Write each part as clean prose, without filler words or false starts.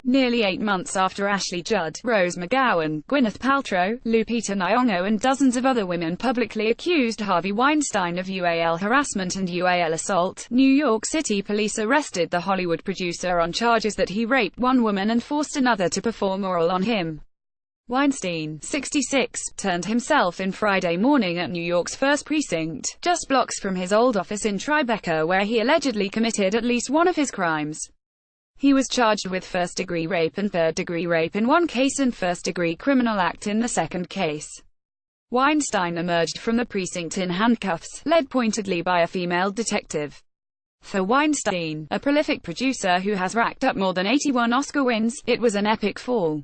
Nearly 8 months after Ashley Judd, Rose McGowan, Gwyneth Paltrow, Lupita Nyong'o and dozens of other women publicly accused Harvey Weinstein of UAL harassment and UAL assault, New York City police arrested the Hollywood producer on charges that he raped one woman and forced another to perform oral on him. Weinstein, 66, turned himself in Friday morning at New York's First Precinct, just blocks from his old office in Tribeca, where he allegedly committed at least one of his crimes. He was charged with first-degree rape and third-degree rape in one case and first-degree criminal act in the second case. Weinstein emerged from the precinct in handcuffs, led pointedly by a female detective. For Weinstein, a prolific producer who has racked up more than 81 Oscar wins, it was an epic fall.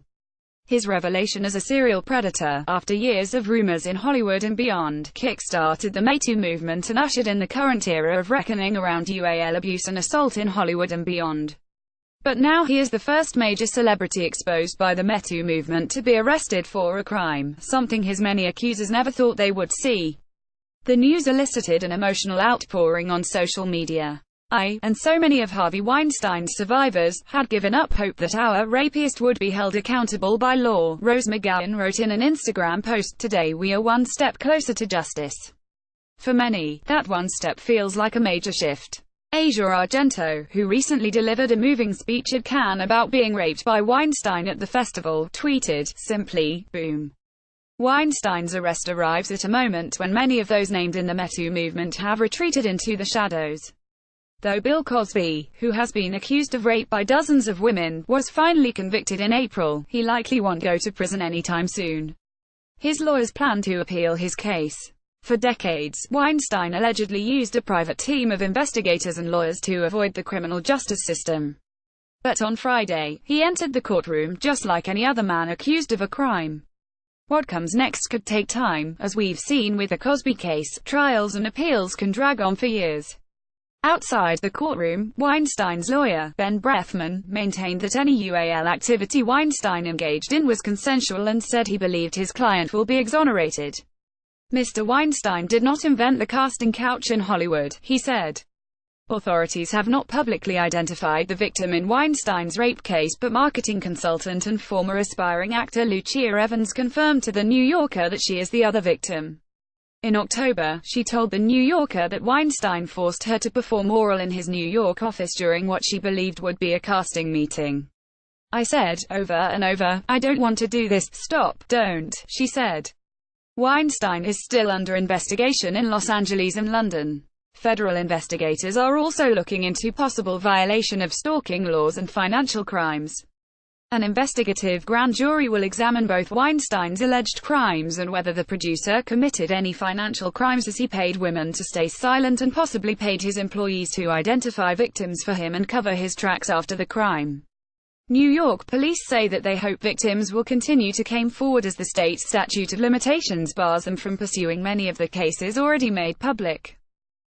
His revelation as a serial predator, after years of rumors in Hollywood and beyond, kick-started the Me Too movement and ushered in the current era of reckoning around UAL abuse and assault in Hollywood and beyond. But now he is the first major celebrity exposed by the Me Too movement to be arrested for a crime, something his many accusers never thought they would see. The news elicited an emotional outpouring on social media. I, and so many of Harvey Weinstein's survivors, had given up hope that our rapist would be held accountable by law, Rose McGowan wrote in an Instagram post. Today we are one step closer to justice. For many, that one step feels like a major shift. Asia Argento, who recently delivered a moving speech at Cannes about being raped by Weinstein at the festival, tweeted, simply, boom. Weinstein's arrest arrives at a moment when many of those named in the Me Too movement have retreated into the shadows. Though Bill Cosby, who has been accused of rape by dozens of women, was finally convicted in April, he likely won't go to prison anytime soon. His lawyers plan to appeal his case. For decades, Weinstein allegedly used a private team of investigators and lawyers to avoid the criminal justice system. But on Friday, he entered the courtroom just like any other man accused of a crime. What comes next could take time. As we've seen with the Cosby case, trials and appeals can drag on for years. Outside the courtroom, Weinstein's lawyer, Ben Brethman, maintained that any UAL activity Weinstein engaged in was consensual and said he believed his client will be exonerated. Mr. Weinstein did not invent the casting couch in Hollywood, he said. Authorities have not publicly identified the victim in Weinstein's rape case, but marketing consultant and former aspiring actor Lucia Evans confirmed to The New Yorker that she is the other victim. In October, she told The New Yorker that Weinstein forced her to perform oral in his New York office during what she believed would be a casting meeting. I said, over and over, I don't want to do this, stop, don't, she said. Weinstein is still under investigation in Los Angeles and London. Federal investigators are also looking into possible violation of stalking laws and financial crimes. An investigative grand jury will examine both Weinstein's alleged crimes and whether the producer committed any financial crimes, as he paid women to stay silent and possibly paid his employees to identify victims for him and cover his tracks after the crime. New York police say that they hope victims will continue to come forward as the state's statute of limitations bars them from pursuing many of the cases already made public.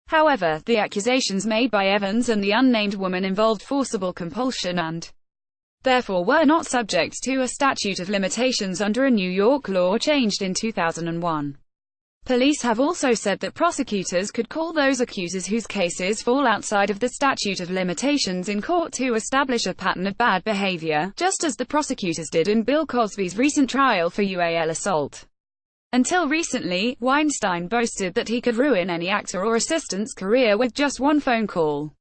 However, the accusations made by Evans and the unnamed woman involved forcible compulsion and, therefore, were not subject to a statute of limitations under a New York law changed in 2001. Police have also said that prosecutors could call those accusers whose cases fall outside of the statute of limitations in court to establish a pattern of bad behavior, just as the prosecutors did in Bill Cosby's recent trial for UAL assault. Until recently, Weinstein boasted that he could ruin any actor or assistant's career with just one phone call.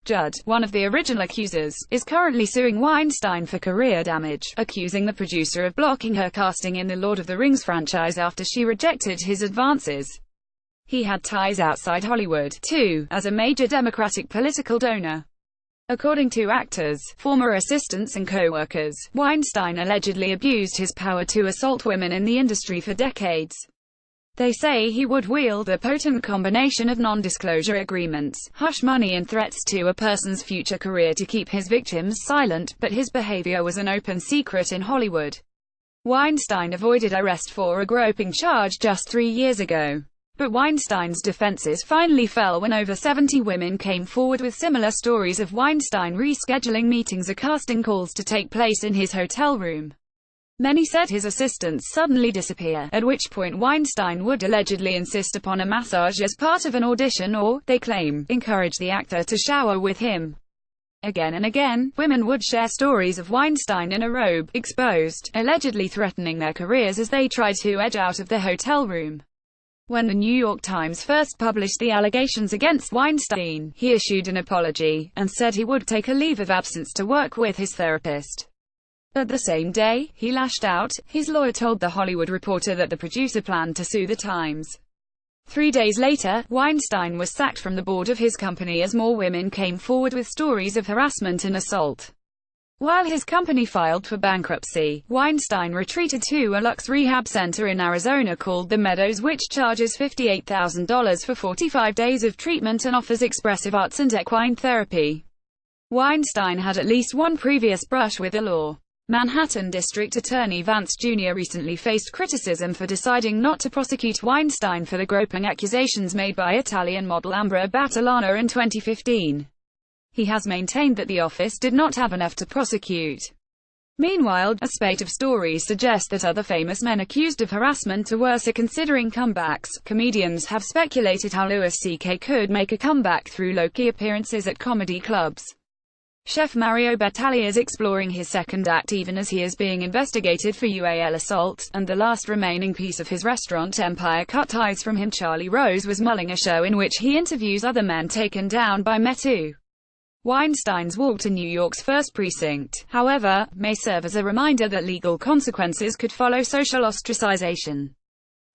Judd, one of the original accusers, is currently suing Weinstein for career damage, accusing the producer of blocking her casting in the Lord of the Rings franchise after she rejected his advances. He had ties outside Hollywood, too, as a major Democratic political donor. According to actors, former assistants and co-workers, Weinstein allegedly abused his power to assault women in the industry for decades. They say he would wield a potent combination of non-disclosure agreements, hush money and threats to a person's future career to keep his victims silent, but his behavior was an open secret in Hollywood. Weinstein avoided arrest for a groping charge just 3 years ago. But Weinstein's defenses finally fell when over 70 women came forward with similar stories of Weinstein rescheduling meetings or casting calls to take place in his hotel room. Many said his assistants suddenly disappear, at which point Weinstein would allegedly insist upon a massage as part of an audition or, they claim, encourage the actor to shower with him. Again and again, women would share stories of Weinstein in a robe, exposed, allegedly threatening their careers as they tried to edge out of the hotel room. When the New York Times first published the allegations against Weinstein, he issued an apology, and said he would take a leave of absence to work with his therapist. But the same day, he lashed out. His lawyer told The Hollywood Reporter that the producer planned to sue the Times. 3 days later, Weinstein was sacked from the board of his company as more women came forward with stories of harassment and assault. While his company filed for bankruptcy, Weinstein retreated to a luxe rehab center in Arizona called The Meadows, which charges $58,000 for 45 days of treatment and offers expressive arts and equine therapy. Weinstein had at least one previous brush with the law. Manhattan District Attorney Vance Jr. recently faced criticism for deciding not to prosecute Weinstein for the groping accusations made by Italian model Ambra Battilana in 2015. He has maintained that the office did not have enough to prosecute. Meanwhile, a spate of stories suggest that other famous men accused of harassment or worse are considering comebacks. Comedians have speculated how Louis C.K. could make a comeback through low-key appearances at comedy clubs. Chef Mario Batali is exploring his second act even as he is being investigated for UAL assault, and the last remaining piece of his restaurant empire cut ties from him. Charlie Rose was mulling a show in which he interviews other men taken down by Me Too. Weinstein's walk to New York's first precinct, however, may serve as a reminder that legal consequences could follow social ostracization.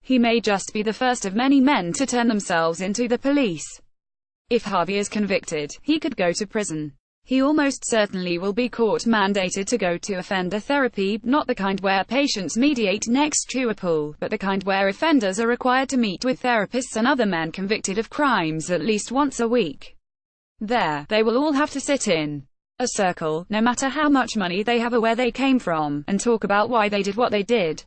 He may just be the first of many men to turn themselves into the police. If Harvey is convicted, he could go to prison. He almost certainly will be court-mandated to go to offender therapy, not the kind where patients mediate next to a pool, but the kind where offenders are required to meet with therapists and other men convicted of crimes at least once a week. There, they will all have to sit in a circle, no matter how much money they have or where they came from, and talk about why they did what they did.